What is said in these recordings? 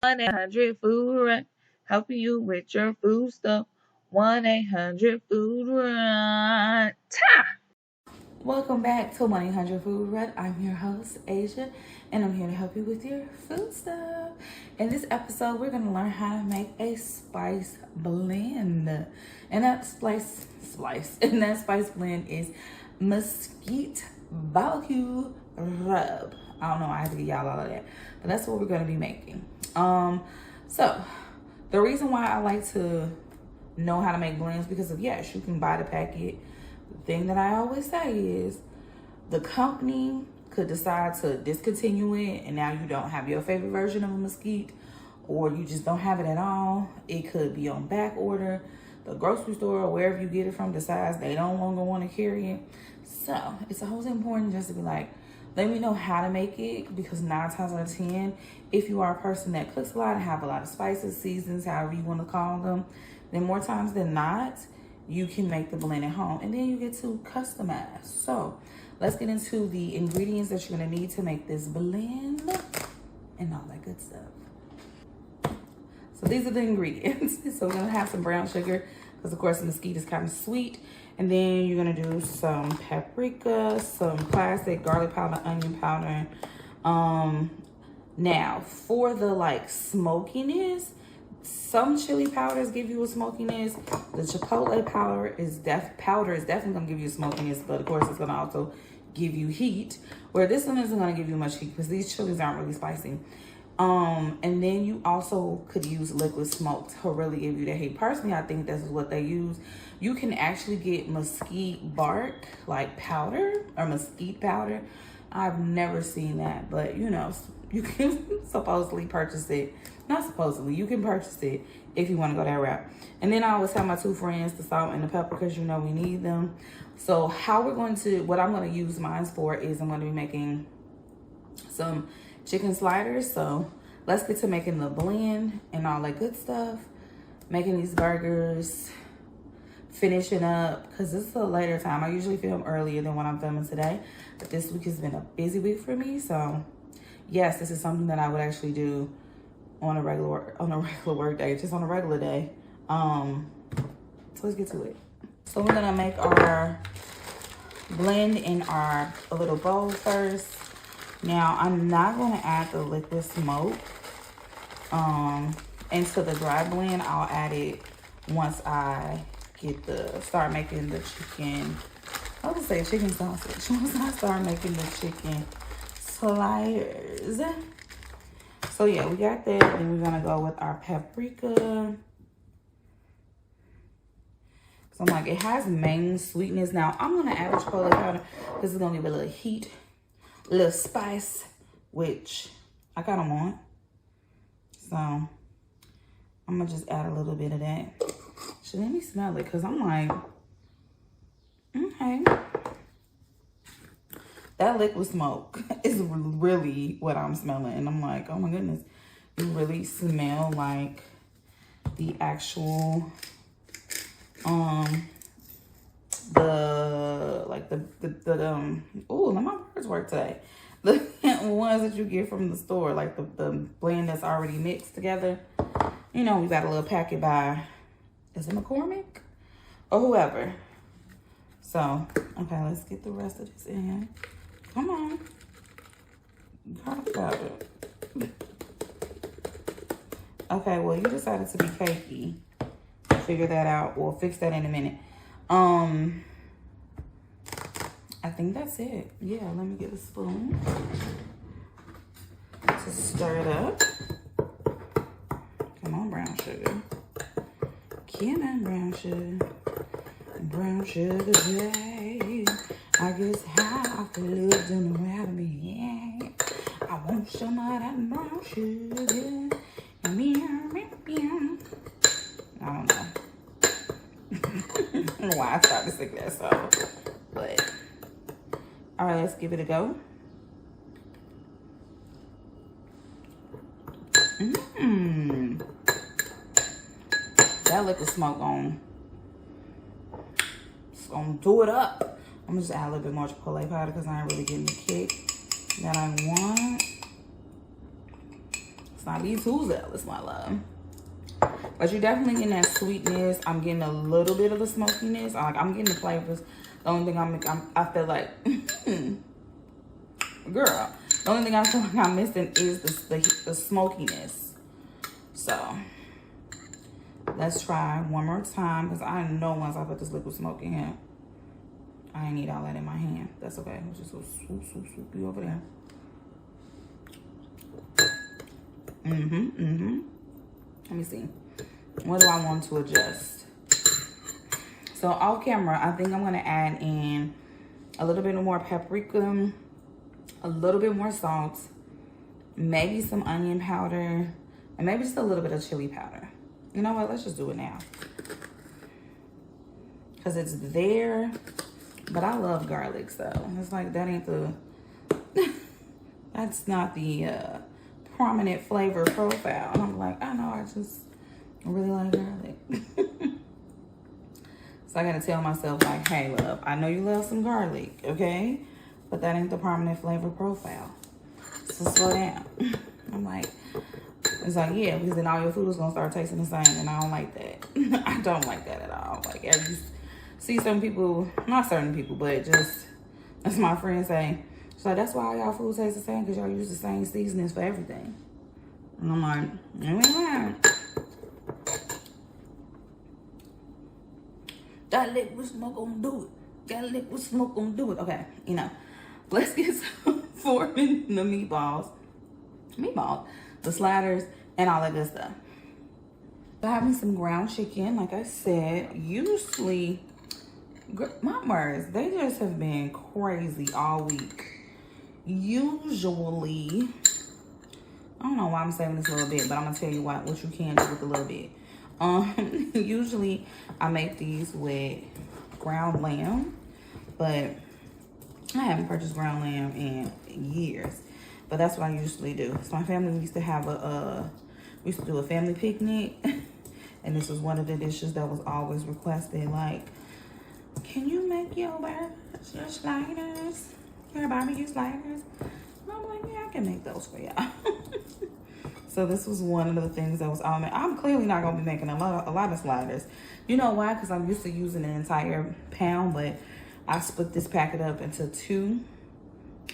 1-800-FOOD-RUN, helping you with your food stuff. 1-800-FOOD-RUN. Welcome back to 1-800-FOOD-RUN. I'm your host, Asia, and I'm here to help you with your food stuff. In this episode, we're going to learn how to make a spice blend. And that spice blend is Mesquite BBQ rub. I don't know, I have to get y'all all of that, but that's what we're going to be making. So the reason why I like to know how to make blends, because of, yes, you can buy the packet. The thing that I always say is the company could decide to discontinue it, and now you don't have your favorite version of a Mesquite, or you just don't have it at all. It could be on back order. The grocery store or wherever you get it from decides they no longer want to carry it. So it's always important just to be like, let me know how to make it, because 9 times out of 10, if you are a person that cooks a lot and have a lot of spices, seasons, however you want to call them, then more times than not, you can make the blend at home, and then you get to customize. So let's get into the ingredients that you're gonna need to make this blend and all that good stuff. So these are the ingredients. So we're gonna have some brown sugar, because of course the Mesquite is kind of sweet. And then you're gonna do some paprika, some classic garlic powder, onion powder. Now for the like smokiness, some chili powders give you a smokiness. The Chipotle powder is definitely gonna give you a smokiness, but of course it's gonna also give you heat. Where this one isn't gonna give you much heat, because these chilies aren't really spicy. And then you also could use liquid smoke to really give you the heat. Personally, I think this is what they use. You can actually get mesquite bark, like powder, or mesquite powder. I've never seen that, but you know, you can supposedly purchase it. Not supposedly, you can purchase it if you want to go that route. And then I always tell my 2 friends the salt and the pepper, because you know we need them. So what I'm going to use mine for is I'm going to be making some chicken sliders. So let's get to making the blend and all that good stuff. Making these burgers, finishing up, because this is a later time. I usually film earlier than what I'm filming today, but this week has been a busy week for me. So yes, this is something that I would actually do on a regular work day, just on a regular day. So let's get to it. So we're gonna make our blend in our little bowl first. Now I'm not gonna add the liquid smoke into the dry blend. I'll add it once I start making the chicken. I would say chicken sausage. Once I start making the chicken sliders. So yeah, we got that. Then we're gonna go with our paprika. So I'm like, it has main sweetness. Now I'm gonna add the chipotle powder, because it's gonna give it a little heat, a little spice, which I kind of want. So I'm gonna just add a little bit of that. So let me smell it, because I'm like, okay. That liquid smoke is really what I'm smelling. And I'm like, oh my goodness, you really smell like the actual, oh, let my words work today. The ones that you get from the store, like the blend that's already mixed together. You know, we got a little packet by, is it McCormick? Or whoever. So, okay, let's get the rest of this in. Come on. Got it. Okay, well, you decided to be cakey. Figure that out. We'll fix that in a minute. I think that's it. Yeah, let me get a spoon to stir it up. Come on, brown sugar. Come on, brown sugar. Brown sugar, babe. I guess how I feel living around me. I want some of that brown sugar. I don't know. I don't know why I started to sing that song. But, all right, let's give it a go. That liquid smoke on. It's gonna do it up. I'm gonna just add a little bit more chipotle powder because I ain't really getting the kick that I want. Let's not be too zealous, my love. But you're definitely getting that sweetness. I'm getting a little bit of the smokiness. I'm getting the flavors. The only thing I feel like, girl, the only thing I feel like I'm missing is the smokiness. So let's try one more time, because I know once I put this liquid smoke in here, I ain't need all that in my hand. That's okay. We'll just go swoop, swoop, swoop you over there. Let me see. What do I want to adjust? So off camera, I think I'm gonna add in a little bit more paprika, a little bit more salt, maybe some onion powder, and maybe just a little bit of chili powder. You know what? Let's just do it now. Because it's there, but I love garlic, so it's like that ain't the, that's not the prominent flavor profile. And I'm like, I know, I really like garlic. So I gotta tell myself like, hey love, I know you love some garlic, okay? But that ain't the prominent flavor profile. So slow down. I'm like, it's like, yeah, because then all your food is gonna start tasting the same, and I don't like that. I don't like that at all. Like, as you see some people, not certain people, but just, as my friend say, she's like, that's why all y'all food tastes the same, because y'all use the same seasonings for everything. And I'm like, no, we ain't. That liquid smoke gonna do it. That liquid smoke gonna do it. Okay, you know, let's get some forming the meatballs, the sliders, and all that good stuff. So having some ground chicken, like I said, usually, my words, they just have been crazy all week. Usually, I don't know why I'm saving this a little bit, but I'm gonna tell you what you can do with a little bit. Usually I make these with ground lamb, but I haven't purchased ground lamb in years. But that's what I usually do. So my family, we used to have we used to do a family picnic, and this was one of the dishes that was always requested. Like, can you make your burgers, your sliders, your barbecue sliders? And I'm like, yeah, I can make those for y'all. So this was one of the things that was on there. I'm clearly not gonna be making a lot of sliders. You know why? Because I'm used to using an entire pound, but I split this packet up into two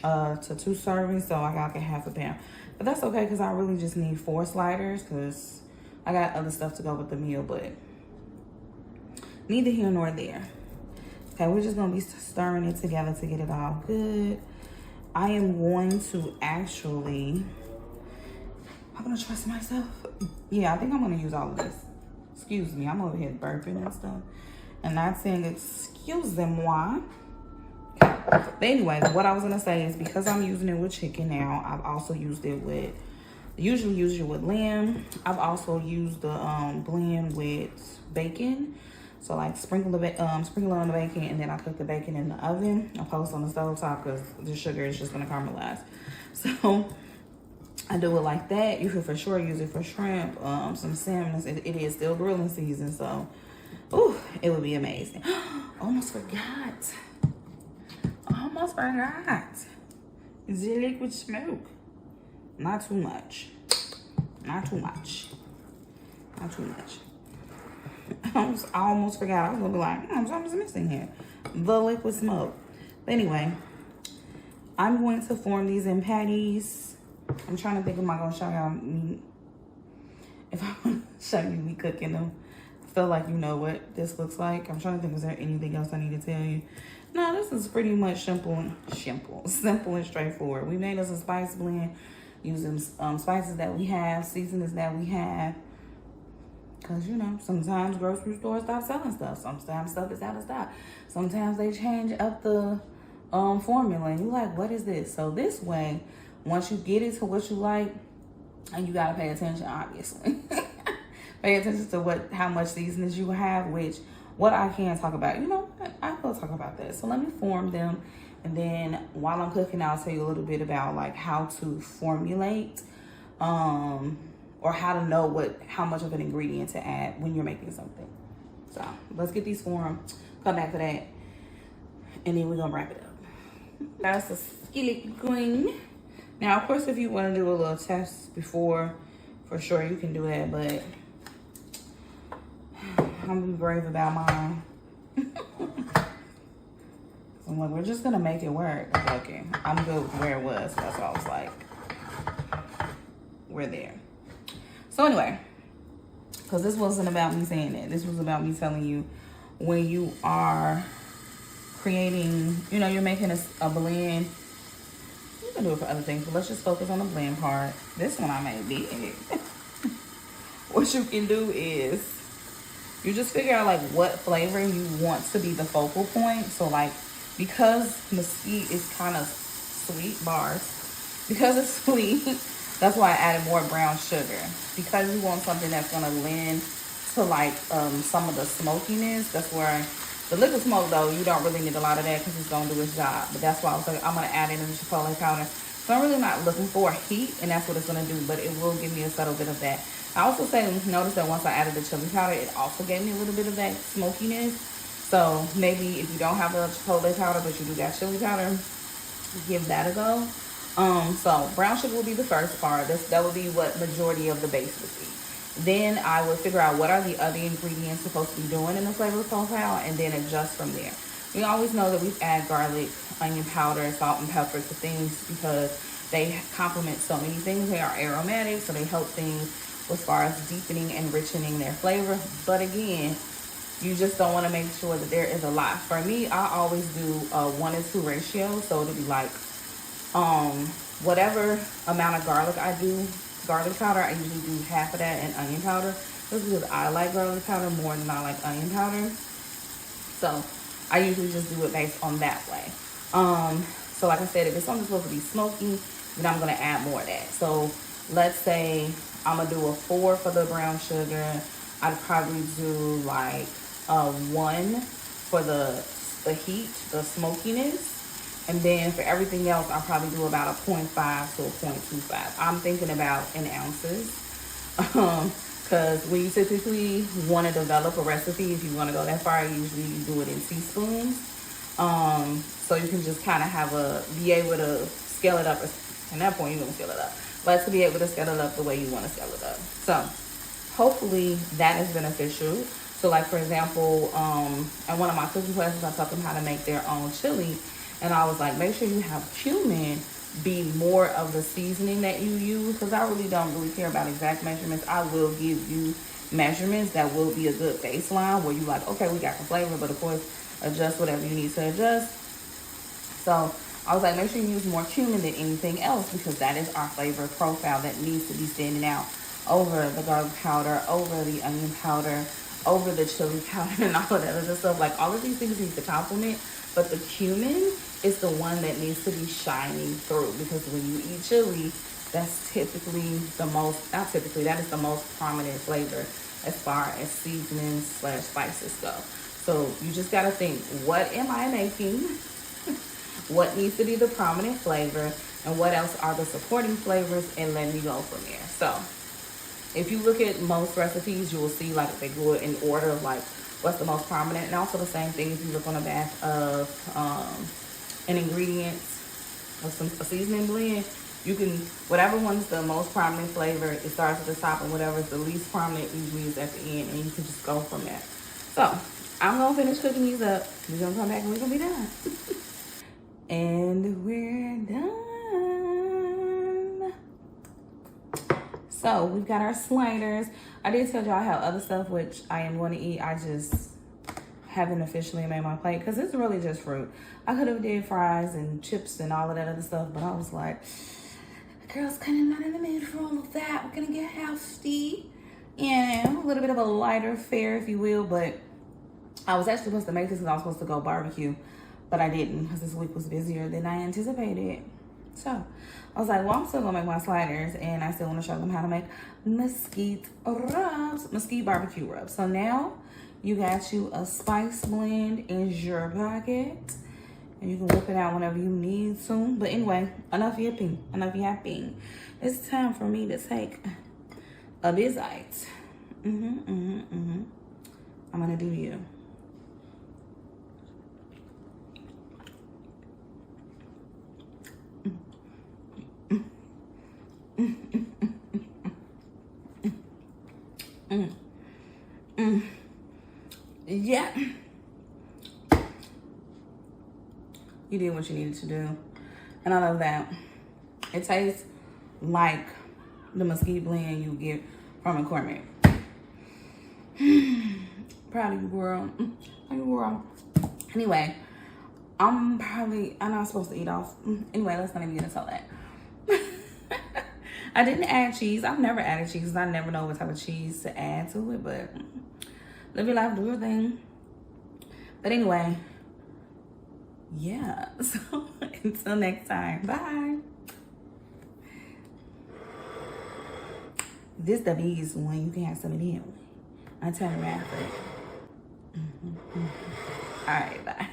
servings, so I got like a half a pound. But that's okay, because I really just need 4 sliders, because I got other stuff to go with the meal, but neither here nor there. Okay, we're just gonna be stirring it together to get it all good. I am going to actually, I'm gonna trust myself. Yeah, I think I'm gonna use all of this. Excuse me, I'm over here burping and stuff. And not saying excuse them why. But anyway, what I was gonna say is, because I'm using it with chicken now, I've also used it with, usually use it with lamb. I've also used the blend with bacon. So like sprinkle on the bacon, and then I cook the bacon in the oven. I post on the stove top because the sugar is just gonna caramelize. So I do it like that. You could for sure use it for shrimp, some salmon. It is still grilling season, so ooh, it would be amazing. Almost forgot. Is it liquid smoke? Not too much. Not too much. Not too much. I almost forgot. I was gonna be like, something's missing here. The liquid smoke. But anyway, I'm going to form these in patties. I'm trying to think, am I gonna show y'all me? If I want to show you me cooking them, I feel like you know what this looks like. I'm trying to think, is there anything else I need to tell you? No, this is pretty much simple and straightforward. We made us a spice blend using spices that we have, seasonings that we have. Because, you know, sometimes grocery stores stop selling stuff. Sometimes stuff is out of stock. Sometimes they change up the formula. And you're like, what is this? So this way, once you get it to what you like, and you got to pay attention, obviously. Pay attention to how much seasonings you have, which what I can talk about. You know, I will talk about that. So let me form them. And then while I'm cooking, I'll tell you a little bit about like how to formulate, or how to know how much of an ingredient to add when you're making something. So let's get these formed, come back to that, and then we're gonna wrap it up. That's a skillet green. Now, of course, if you want to do a little test before for sure you can do that, but I'm gonna be brave about mine. I'm like, we're just gonna make it work. Okay, I'm good with where it was. That's why I was like, we're there. So anyway, because this wasn't about me saying it. This was about me telling you when you are creating, you know, you're making a blend. You can do it for other things, but let's just focus on the blend part. This one I made big. What you can do is you just figure out like what flavor you want to be the focal point. So like, because mesquite is kind of sweet, because it's sweet, that's why I added more brown sugar. Because you want something that's gonna lend to like some of the smokiness. That's where the liquid smoke though, you don't really need a lot of that because it's gonna do its job. But that's why I was like, I'm gonna add in the chipotle powder. So I'm really not looking for heat, and that's what it's gonna do, but it will give me a subtle bit of that. I also notice that once I added the chili powder, it also gave me a little bit of that smokiness. So maybe if you don't have a chipotle powder, but you do got chili powder, give that a go. So brown sugar will be the first part. That will be what majority of the base would be. Then I would figure out what are the other ingredients supposed to be doing in the flavor profile, and then adjust from there. We always know that we add garlic, onion powder, salt, and pepper to things because they complement so many things. They are aromatic, so they help things as far as deepening and enrichening their flavor. But again, you just don't want to make sure that there is a lot. For me, I always do a 1:2 ratio. So it'll be like whatever amount of garlic I do, garlic powder, I usually do half of that in onion powder. Just because I like garlic powder more than I like onion powder. So I usually just do it based on that way. So like I said, if it's something supposed to be smoky, then I'm gonna add more of that. So let's say I'm gonna do a 4 for the brown sugar. I'd probably do like a 1 for the heat, the smokiness. And then for everything else, I'll probably do about a 0.5 to a 0.25. I'm thinking about in ounces. Because when you typically want to develop a recipe, if you want to go that far, usually you do it in teaspoons. So you can just kind of be able to scale it up. At that point, you're going to scale it up. But to be able to scale it up the way you want to scale it up. So hopefully that is beneficial. So like, for example, at one of my cooking classes, I taught them how to make their own chili. And I was like, make sure you have cumin be more of the seasoning that you use, because I really don't really care about exact measurements. I will give you measurements that will be a good baseline where you like, okay, we got the flavor, but of course, adjust whatever you need to adjust. So I was like, make sure you use more cumin than anything else, because that is our flavor profile that needs to be standing out over the garlic powder, over the onion powder, over the chili powder, and all of that other stuff. Like, all of these things need to complement, but the cumin is the one that needs to be shining through, because when you eat chili, that's typically the most, not typically, that is the most prominent flavor as far as seasonings / spices go. So you just gotta think, what am I making? What needs to be the prominent flavor, and what else are the supporting flavors, and let me go from there. So if you look at most recipes, you will see like they go in order of like what's the most prominent, and also the same thing if you look on the back of an ingredient of a seasoning blend, you can, whatever one's the most prominent flavor, it starts at the top, and whatever is the least prominent usually is at the end, and you can just go from there. So I'm gonna finish cooking these up. We're gonna come back and we're gonna be done. And we're done. So we've got our sliders. I did tell y'all I have other stuff which I am going to eat. I just haven't officially made my plate because it's really just fruit. I could have did fries and chips and all of that other stuff, but I was like, girl's kind of not in the mood for all of that. We're gonna get healthy and a little bit of a lighter fare, if you will. But I was actually supposed to make this because I was supposed to go barbecue, but I didn't because this week was busier than I anticipated. So I was like, well, I'm still gonna make my sliders, and I still want to show them how to make mesquite rubs, mesquite barbecue rubs. So now you got you a spice blend in your pocket, and you can whip it out whenever you need to. But anyway, enough yapping, enough yapping. It's time for me to take a bite. I'm gonna do you. Yeah. You did what you needed to do. And I love that. It tastes like the Mesquite Blend you get from McCormick. Proud of you, girl. Anyway, I'm not supposed to eat off. Anyway, let's not even get into all that. I didn't add cheese. I've never added cheese because I never know what type of cheese to add to it, but live your life, do your thing. But anyway, yeah. So until next time, bye. This the biggest one. You can have some of them. I turn around for it. All right, bye.